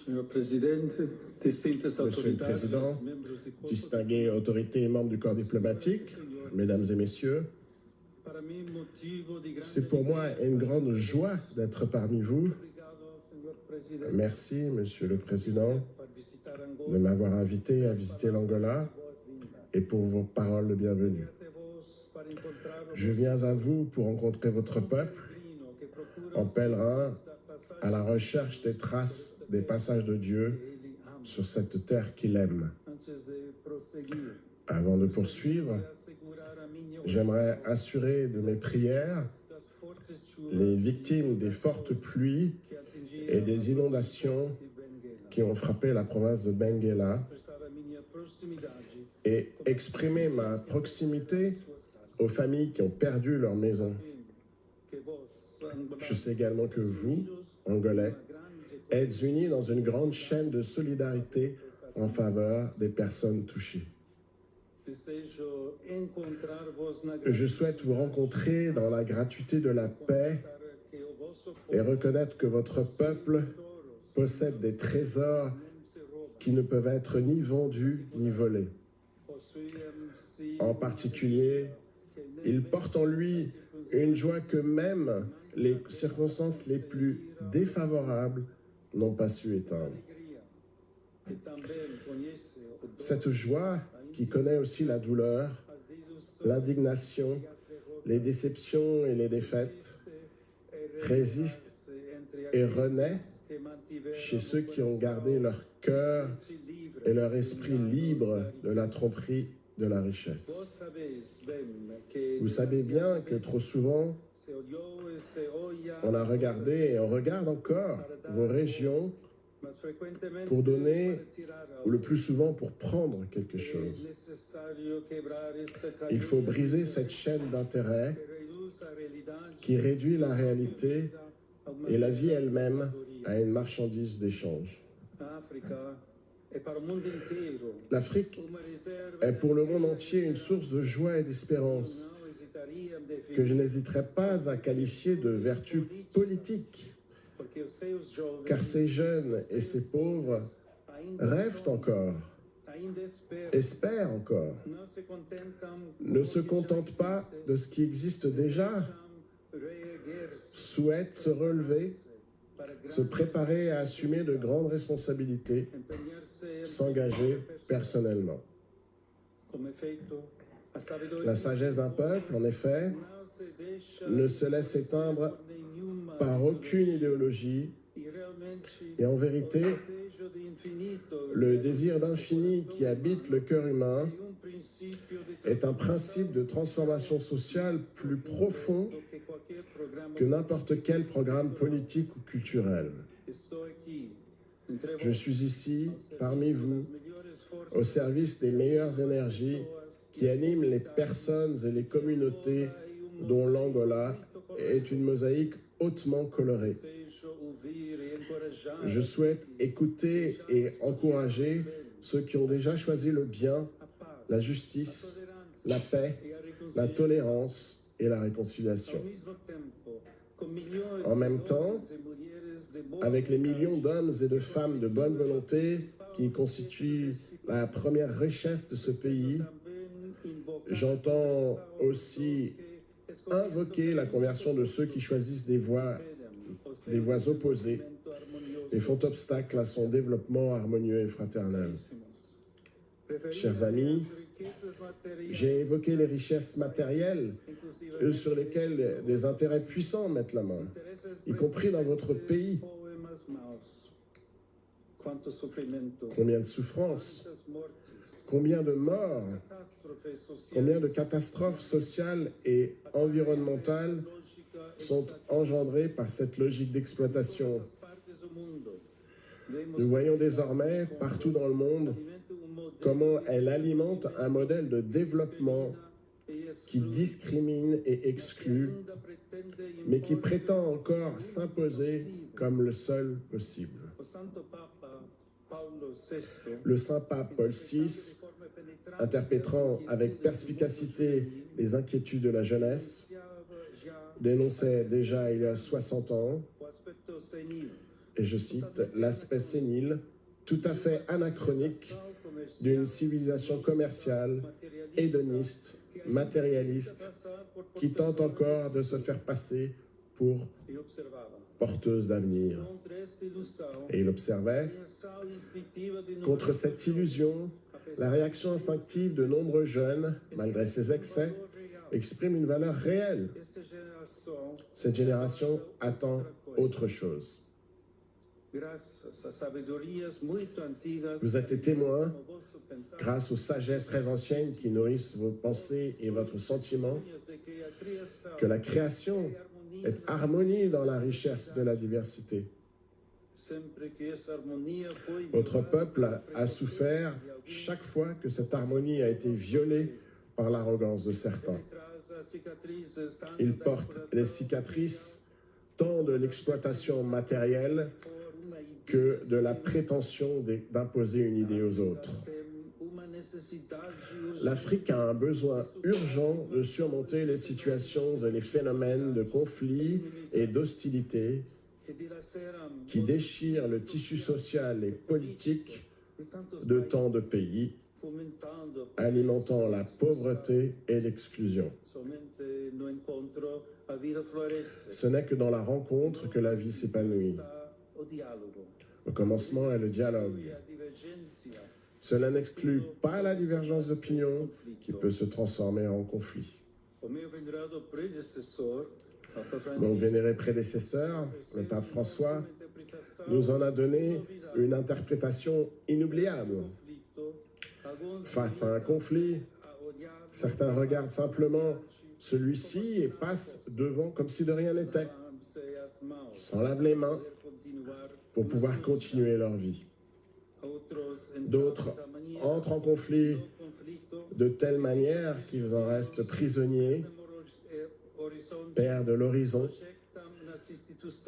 Monsieur le Président, distinguées autorités et membres du corps diplomatique, Mesdames et Messieurs, c'est pour moi une grande joie d'être parmi vous. Merci, Monsieur le Président, de m'avoir invité à visiter l'Angola et pour vos paroles de bienvenue. Je viens à vous pour rencontrer votre peuple, en pèlerin, à la recherche des traces des passages de Dieu sur cette terre qu'il aime. Avant de poursuivre, j'aimerais assurer de mes prières les victimes des fortes pluies et des inondations qui ont frappé la province de Benguela et exprimer ma proximité aux familles qui ont perdu leur maison. Je sais également que vous, Angolais, êtes unis dans une grande chaîne de solidarité en faveur des personnes touchées. Je souhaite vous rencontrer dans la gratuité de la paix et reconnaître que votre peuple possède des trésors qui ne peuvent être ni vendus ni volés. En particulier, il porte en lui une joie que même les circonstances les plus défavorables n'ont pas su éteindre. Cette joie qui connaît aussi la douleur, l'indignation, les déceptions et les défaites, résiste et renaît chez ceux qui ont gardé leur cœur et leur esprit libre de la tromperie de la richesse. Vous savez bien que trop souvent, on a regardé et on regarde encore vos régions pour donner, ou le plus souvent pour prendre quelque chose. Il faut briser cette chaîne d'intérêt qui réduit la réalité et la vie elle-même à une marchandise d'échange. L'Afrique est pour le monde entier une source de joie et d'espérance que je n'hésiterai pas à qualifier de vertu politique, car ces jeunes et ces pauvres rêvent encore, espèrent encore, ne se contentent pas de ce qui existe déjà, souhaitent se relever, se préparer à assumer de grandes responsabilités, s'engager personnellement. La sagesse d'un peuple, en effet, ne se laisse éteindre par aucune idéologie et en vérité, le désir d'infini qui habite le cœur humain est un principe de transformation sociale plus profond que n'importe quel programme politique ou culturel. Je suis ici, parmi vous, au service des meilleures énergies qui animent les personnes et les communautés dont l'Angola est une mosaïque hautement colorée. Je souhaite écouter et encourager ceux qui ont déjà choisi le bien, la justice, la paix, la tolérance et la réconciliation. En même temps, avec les millions d'hommes et de femmes de bonne volonté qui constituent la première richesse de ce pays, j'entends aussi invoquer la conversion de ceux qui choisissent des voies opposées et font obstacle à son développement harmonieux et fraternel. Chers amis, j'ai évoqué les richesses matérielles sur lesquelles des intérêts puissants mettent la main, y compris dans votre pays. Combien de souffrances, combien de morts, combien de catastrophes sociales et environnementales sont engendrées par cette logique d'exploitation. Nous voyons désormais, partout dans le monde, comment elle alimente un modèle de développement qui discrimine et exclut, mais qui prétend encore s'imposer comme le seul possible. Le Saint-Pape Paul VI, interprétant avec perspicacité les inquiétudes de la jeunesse, dénonçait déjà il y a 60 ans et je cite, « l'aspect sénile, tout à fait anachronique d'une civilisation commerciale, hédoniste, matérialiste, qui tente encore de se faire passer pour porteuse d'avenir. » Et il observait, contre cette illusion, la réaction instinctive de nombreux jeunes, malgré ses excès, exprime une valeur réelle. Cette génération attend autre chose. Vous êtes les témoins, grâce aux sagesses très anciennes qui nourrissent vos pensées et votre sentiment, que la création est harmonie dans la richesse de la diversité. Votre peuple a souffert chaque fois que cette harmonie a été violée par l'arrogance de certains. Il porte les cicatrices tant de l'exploitation matérielle que de la prétention d'imposer une idée aux autres. L'Afrique a un besoin urgent de surmonter les situations et les phénomènes de conflit et d'hostilité qui déchirent le tissu social et politique de tant de pays, alimentant la pauvreté et l'exclusion. Ce n'est que dans la rencontre que la vie s'épanouit. Le commencement est le dialogue. Cela n'exclut pas la divergence d'opinion qui peut se transformer en conflit. Mon vénéré prédécesseur, le pape François, nous en a donné une interprétation inoubliable. Face à un conflit, certains regardent simplement celui-ci et passent devant comme si de rien n'était, s'en lavent les mains pour pouvoir continuer leur vie. D'autres entrent en conflit de telle manière qu'ils en restent prisonniers, perdent l'horizon,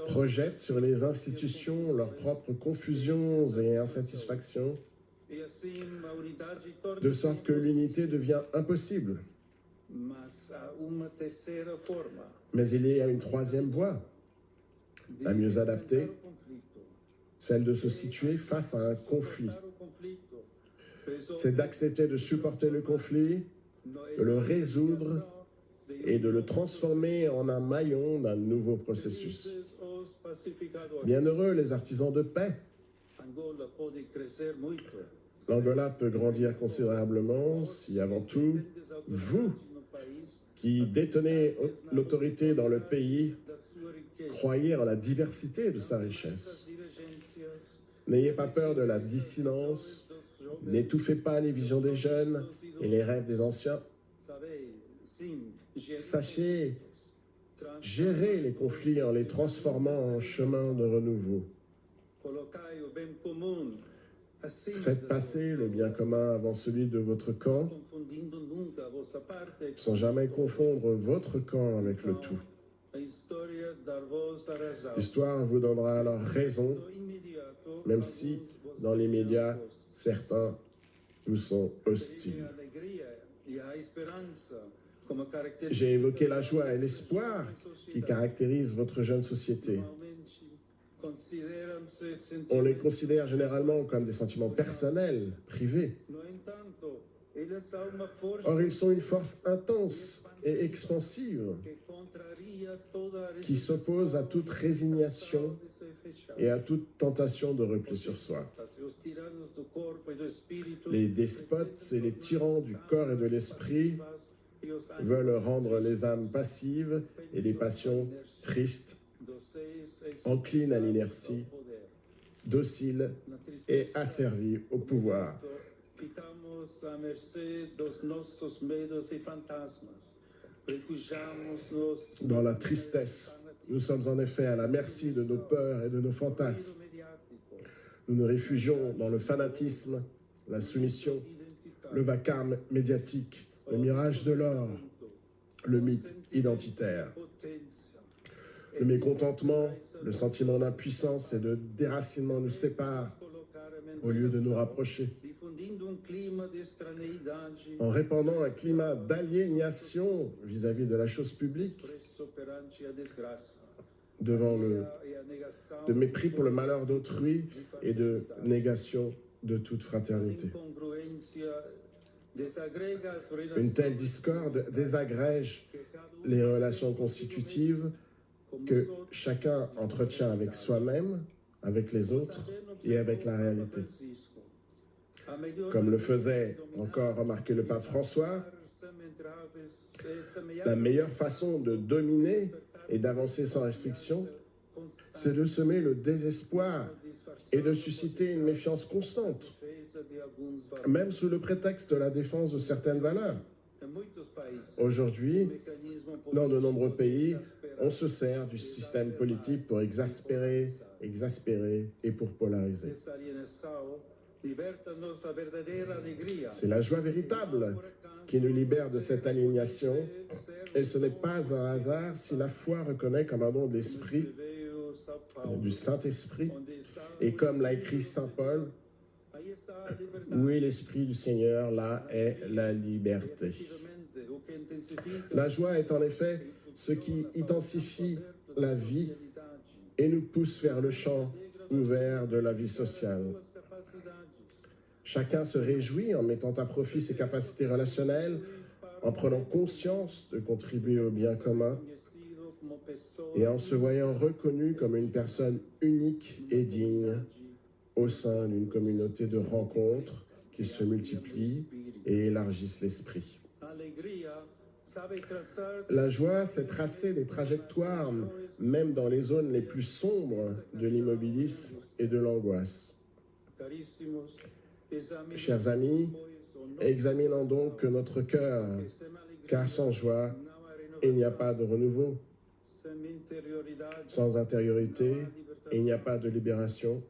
projettent sur les institutions leurs propres confusions et insatisfactions, de sorte que l'unité devient impossible. Mais il y a une troisième voie, la mieux adaptée, celle de se situer face à un conflit. C'est d'accepter de supporter le conflit, de le résoudre et de le transformer en un maillon d'un nouveau processus. Bienheureux les artisans de paix. L'Angola peut grandir considérablement si, avant tout, vous, qui détenez l'autorité dans le pays, croyez en la diversité de sa richesse. N'ayez pas peur de la dissidence, n'étouffez pas les visions des jeunes et les rêves des anciens. Sachez gérer les conflits en les transformant en chemin de renouveau. Faites passer le bien commun avant celui de votre camp, sans jamais confondre votre camp avec le tout. L'histoire vous donnera alors raison, même si, dans les médias, certains vous sont hostiles. J'ai évoqué la joie et l'espoir qui caractérisent votre jeune société. On les considère généralement comme des sentiments personnels, privés. Or, ils sont une force intense et expansive qui s'oppose à toute résignation et à toute tentation de repli sur soi. Les despotes et les tyrans du corps et de l'esprit veulent rendre les âmes passives et les passions tristes, enclines à l'inertie, dociles et asservies au pouvoir. Dans la tristesse, nous sommes en effet à la merci de nos peurs et de nos fantasmes. Nous nous réfugions dans le fanatisme, la soumission, le vacarme médiatique, le mirage de l'or, le mythe identitaire. Le mécontentement, le sentiment d'impuissance et de déracinement nous séparent au lieu de nous rapprocher. En répandant un climat d'aliénation vis-à-vis de la chose publique, de mépris pour le malheur d'autrui et de négation de toute fraternité. Une telle discorde désagrège les relations constitutives que chacun entretient avec soi-même, avec les autres et avec la réalité. Comme le faisait encore remarquer le pape François, la meilleure façon de dominer et d'avancer sans restriction, c'est de semer le désespoir et de susciter une méfiance constante, même sous le prétexte de la défense de certaines valeurs. Aujourd'hui, dans de nombreux pays, on se sert du système politique pour exaspérer et pour polariser. C'est la joie véritable qui nous libère de cette aliénation, et ce n'est pas un hasard si la foi reconnaît comme un don de l'Esprit, du Saint-Esprit, et comme l'a écrit Saint Paul, où est l'Esprit du Seigneur, là est la liberté. La joie est en effet ce qui intensifie la vie et nous pousse vers le champ ouvert de la vie sociale. Chacun se réjouit en mettant à profit ses capacités relationnelles, en prenant conscience de contribuer au bien commun et en se voyant reconnu comme une personne unique et digne au sein d'une communauté de rencontres qui se multiplient et élargissent l'esprit. La joie, c'est tracer des trajectoires, même dans les zones les plus sombres de l'immobilisme et de l'angoisse. Chers amis, examinons donc notre cœur, car sans joie, il n'y a pas de renouveau. Sans intériorité, il n'y a pas de libération.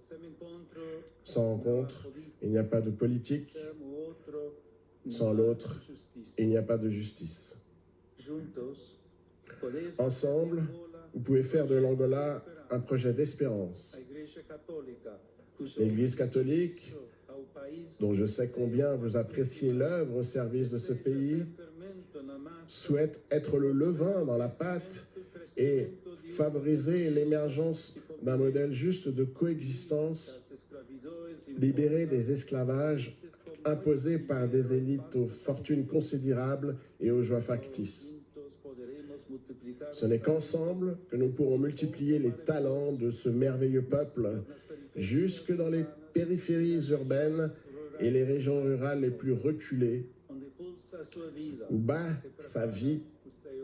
Sans rencontre, il n'y a pas de politique. Sans l'autre, il n'y a pas de justice. Ensemble, vous pouvez faire de l'Angola un projet d'espérance. L'Église catholique, dont je sais combien vous appréciez l'œuvre au service de ce pays, souhaite être le levain dans la pâte et favoriser l'émergence d'un modèle juste de coexistence, libéré des esclavages imposés par des élites aux fortunes considérables et aux joies factices. Ce n'est qu'ensemble que nous pourrons multiplier les talents de ce merveilleux peuple jusque dans les périphéries urbaines et les régions rurales les plus reculées, où bat sa vie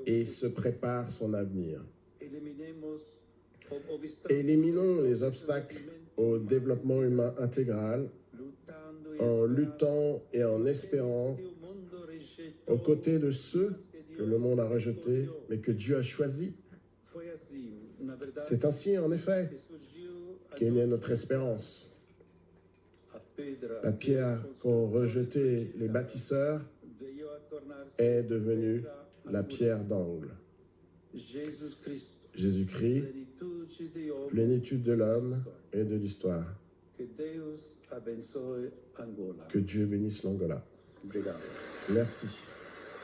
et se prépare son avenir. Éliminons les obstacles au développement humain intégral en luttant et en espérant aux côtés de ceux que le monde a rejetés, mais que Dieu a choisis. C'est ainsi, en effet, qu'est née notre espérance. La pierre qu'ont rejetée les bâtisseurs est devenue la pierre d'angle. Jésus-Christ, plénitude de l'homme et de l'histoire. Que Dieu bénisse l'Angola. Merci.